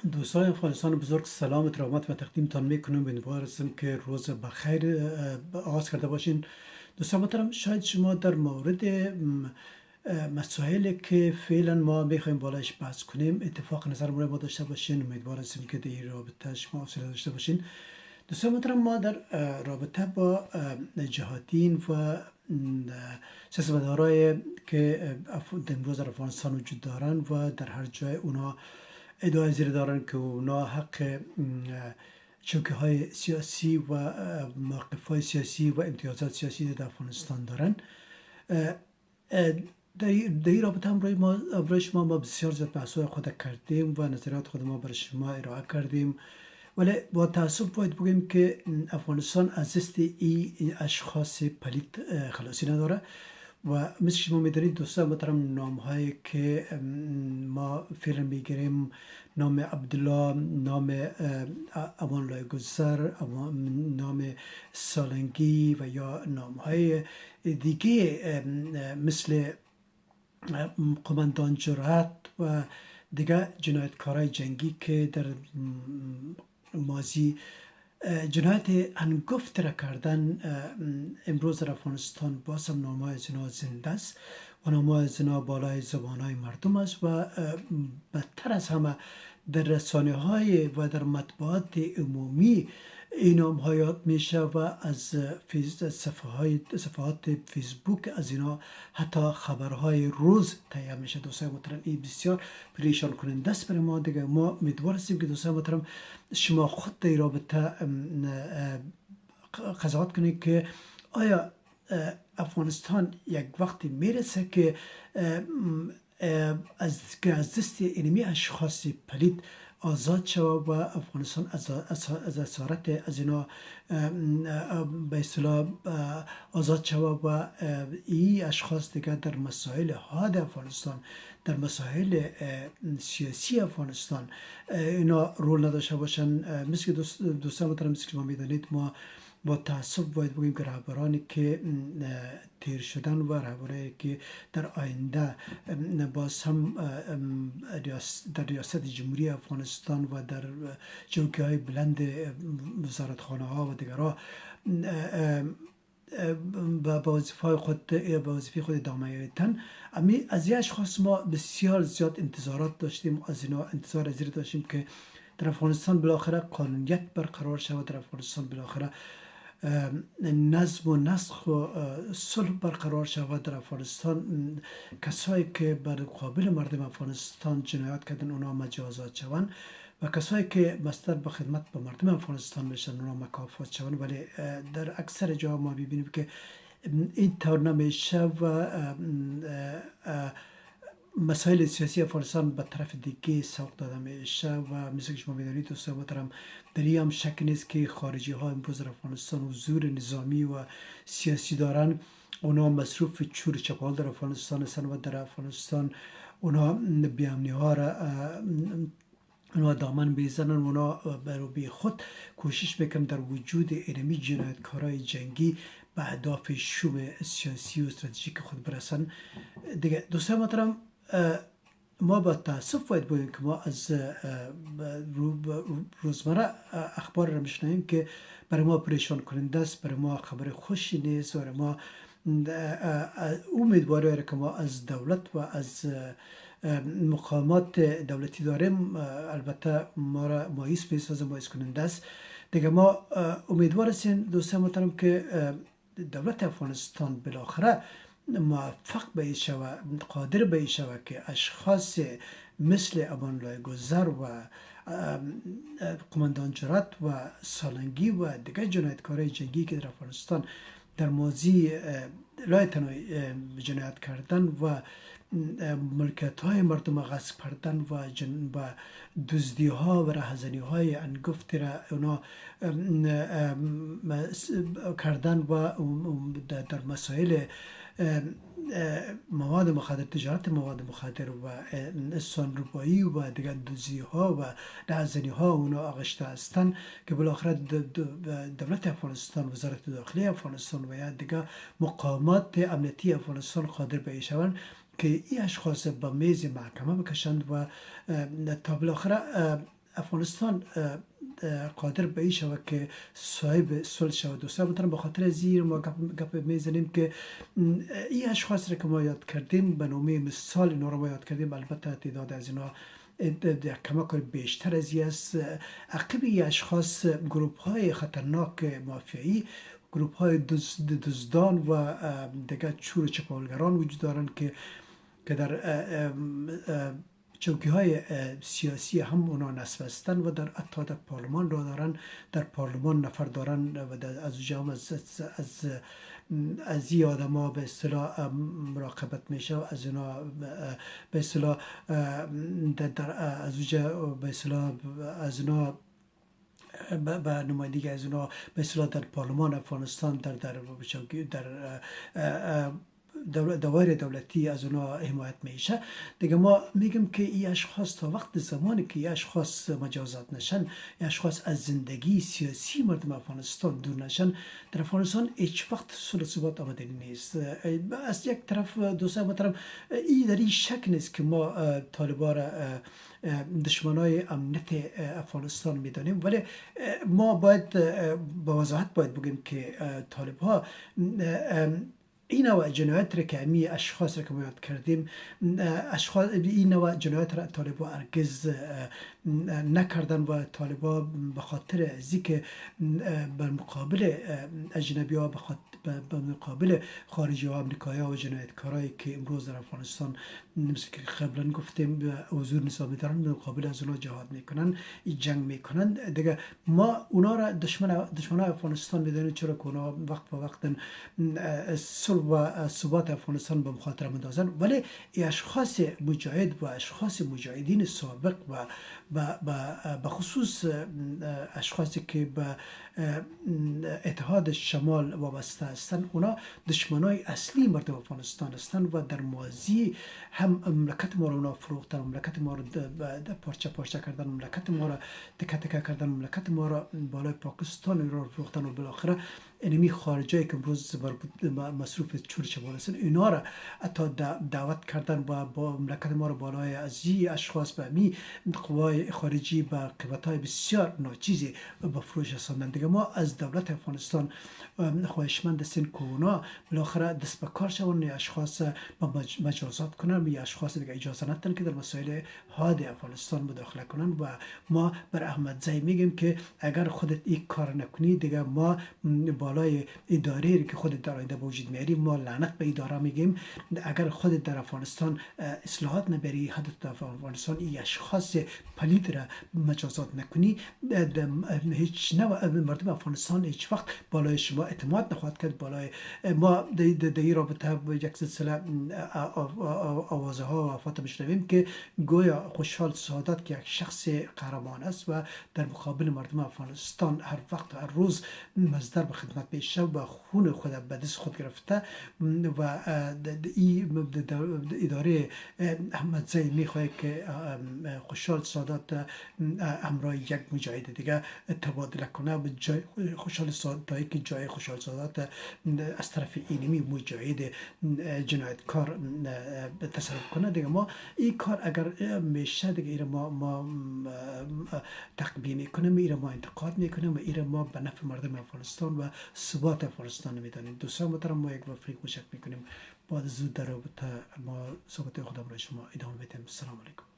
دوستان افغانستان بزرگ، سلام ترامات و تقدیمتان میکنم. امیدوارم که روز بخیر آغاز کرده باشین. دوستان محترم، شاید شما در مورد مسائلی که فعلا ما میخوایم بالایش بحث کنیم اتفاق نظر مورد ما داشته باشین. امیدوارم که در این رابطه شما حوصله داشته باشین. دوستان محترم، ما در رابطه با جهادین و سیاستمدارای که امروز در افغانستان وجود دارند و در هر جای اونا ادعای زیر دارن که اونا حق چوکه های سیاسی و موقف های سیاسی و امتیازات سیاسی در افغانستان دارن. در این رابطه هم برای شما ما بسیار زیاد بحث‌های خود کردیم و نظریات خود ما برای شما ارائه کردیم، ولی با تاسف باید بگیم که افغانستان از دست این اشخاص پلید خلاصی نداره و مثل شما میدانید دوستان محترم، نام هایی که ما فعلا میگیریم، نام عبدالله، نام امان‌الله گذر، نام سالنگی و یا نام های دیگه مثل قماندان جرأت و دیگه جنایتکارای جنگی که در ماضی جنایت هنگفت را کردن، امروز در افغانستان باز هم نامه از اینا زنده است و نامه از اینا بالای زبانهای مردم است و بدتر از همه در رسانه های و در مطبوعات عمومی این نام ها یاد میشه و از صفحات فیسبوک از اینا حتی خبرهای روز تهیه میشه. دوستان محترم، این بسیار پریشان کننده است برای ما. دیگه ما امیدوار هستیم که دوستان محترم شما خود در رابطه قضاوت کنید که آیا افغانستان یک وقتی میرسه که از دست اینمی اشخاص پلید آزاد شود و افغانستان از اسارت از اینا به اصطلاح آزاد شود و این اشخاص دیگر در مسائل حاد افغانستان، در مسائل سیاسی افغانستان اینا رول نداشته باشن. مثل دوستان محترم، مثل که ما میدانید، ما با تاسف باید بگیم که رهبرانی که تیر شدن و رهبرانی که در آینده باز هم در ریاست جمهوری افغانستان و در چوکه های بلند وزارتخانه ها و دیگرها به وظیفه خود ادامه میدن، از این اشخاص ما بسیار زیاد انتظارات داشتیم. از اینا انتظار زیر داشتیم که در افغانستان بالاخره قانونیت برقرار شود، در افغانستان بالاخره نظم و نسق و صلح برقرار شود، در افغانستان کسایی که بر مقابل مردم افغانستان جنایات کردن اونا مجازات شوند و کسایی که مصدر به خدمت به مردم افغانستان میشن اونا مکافات شوند. ولی در اکثر جا ما ببینیم که این طور نمیشه و مسائل سیاسی افغانستان به طرف دیگه سوق داده میشه و مثل که شما میدانید دوستان محترم، در این هم شک نیست که خارجی ها امروز در افغانستان حضور نظامی و سیاسی دارن. اونا مصروف چور چپال در افغانستان هستن و در افغانستان اونا بیامنی ها را اونا دامن بیزنن، اونا برای خود کوشش میکنن در وجود اینمی جنایتکارای جنگی به اهداف شوم سیاسی و استراتژیک خود برسن. دیگه دوستان محترم، ما با تاسف باید بگیم که ما از روزمره اخبار را میشنویم که برای ما پریشان کننده است، برای ما خبر خوشی نیست، برای ما امیدواری که ما از دولت و از مقامات دولتی داریم البته ما را مایوس میسازه، مایوس کننده است. دیگه ما امیدوار هستیم دوستان محترم که دولت افغانستان بالاخره موفق به شود، قادر به شود که اشخاص مثل امان‌الله گذر و قماندان جرأت و سالنگی و دیگر جنایتکارای جنگی که در افغانستان در ماضی لای تنها جنایت کردن و ملکیت های مردم غصب کردن و دزدی ها و رهزنی های انگفت را اونا کردن و در مسائل مواد مخدر، تجارت مواد مخدر و سانروایی و دیگر دزدی ها و رهزنی ها اونا آغشته هستند که بالاخره دولت افغانستان، وزارت داخلی افغانستان و یا دیگر مقامات امنیتی افغانستان قادر به شوند که این اشخاص به میز محکمه بکشند و تا بالاخره افغانستان قادر به این شود که صاحب صلح شود. دوستان محترم، به خاطر زیر ما گپ میزنیم که این اشخاص را که ما یاد کردیم به نوعی مثال اینا رو ما یاد کردیم، البته تعداد از اینا کمک بیشتر از این است. عقب این اشخاص گروپ های خطرناک مافیایی، گروپ های دزدان و دیگر چور چپاولگران وجود دارند که در چوکی های سیاسی هم اونا نصب هستند و در حتی در پارلمان را دارن، در پارلمان نفر دارن و از جام از این آدم ها به اصطلاح مراقبت میشه و از اینا به اصطلاح از اونجا به اصطلاح از اینا به نمایندگی از اینا به اصطلاح در پارلمان افغانستان در دوائر دولتی از اونا حمایت میشه. دیگه ما میگم که این اشخاص تا وقت زمانی که این اشخاص مجازات نشن، این اشخاص از زندگی سیاسی مردم افغانستان دور نشن، در افغانستان هیچ وقت صلح و ثبات آمدنی نیست. از یک طرف دوستان محترم، این در این شک نیست که ما طالبان را دشمنای امنیت افغانستان میدانیم، ولی ما باید با وضاحت باید بگیم که طالب ها این نوع جنایت را که همی اشخاص را که ما یاد کردیم، این نوع جنایت را طالبان هرگز نکردن و طالبان به خاطر ازی که بر مقابل اجنبی ها، به مقابل خارجی ها، امریکایی ها و جنایتکارایی که امروز در افغانستان مثل که قبلا گفتیم حضور نظامی دارن، به مقابل از اونا جهاد میکنن، جنگ میکنن. دیگه ما اونا را دشمن افغانستان میدونیم، چرا که اونا وقت به وقت صلح و ثبات افغانستان به مخاطره میندازن، ولی اشخاص مجاهد و اشخاص مجاهدین سابق و به خصوص اشخاصی که به اتحاد شمال وابسته هستند، اونا دشمنای اصلی مردم افغانستان هستند و در ماضی هم مملکت ما رو اونا فروختن، مملکت ما رو پارچه پارچه کردن، مملکت ما رو تکه تکه کردن، مملکت ما رو بالای پاکستان رو فروختن و بالاخره انمی خارجی که امروز مصروف چور چپاول هستن، اینا را حتی دعوت کردن و با مملکت ما رو بالای از این اشخاص به می قوای خارجی به قیمت‌های بسیار ناچیزی به فروش رساندن. دیگه ما از دولت افغانستان خواهشمند هستیم که اونا بالاخره دست به کار شون، اشخاص با مجازات کنن، یا اشخاص دیگه اجازه ندن که در مسائل حاد افغانستان مداخله کنن. و ما بر احمد زی میگیم که اگر خودت این کار نکنی، دیگه ما بالای اداره که خودت در آینده به وجود میاری، ما لعنت به اداره میگیم. اگر خودت در افغانستان اصلاحات نبری، حدت در افغانستان این اشخاص پلید را مجازات نکنی، هیچ نوع مردم افغانستان هیچ وقت بالای شما اعتماد نخواهد کرد. بالای ما در این رابطه یک سلسله آوازه ها و افات میشنویم که گویا خوشحال سعادت که یک شخص قهرمان است و در مقابل مردم افغانستان هر وقت هر روز مصدر به خدمت میشه و خون خود به دست خود گرفته و این اداره احمد زی میخواه که خوشحال سعادت همراه یک مجاهد دیگه تبادله کنه به جای خوشحال سعادت، که جای خوشحال سعادت از طرف اینمی مجاهد جنایتکار تصرف کنه. دیگه ما این کار اگر میشه، دیگه ایره ما تقبیه میکنیم، ایره ما انتقاد میکنیم و ایره ما به نفع مردم افغانستان و ثبات افغانستان میدانیم. دوستان محترم، ما یک وفری کوشش میکنیم بعد زود در رابطه ما صحبت خودم را شما ادامه بدیم. السلام علیکم.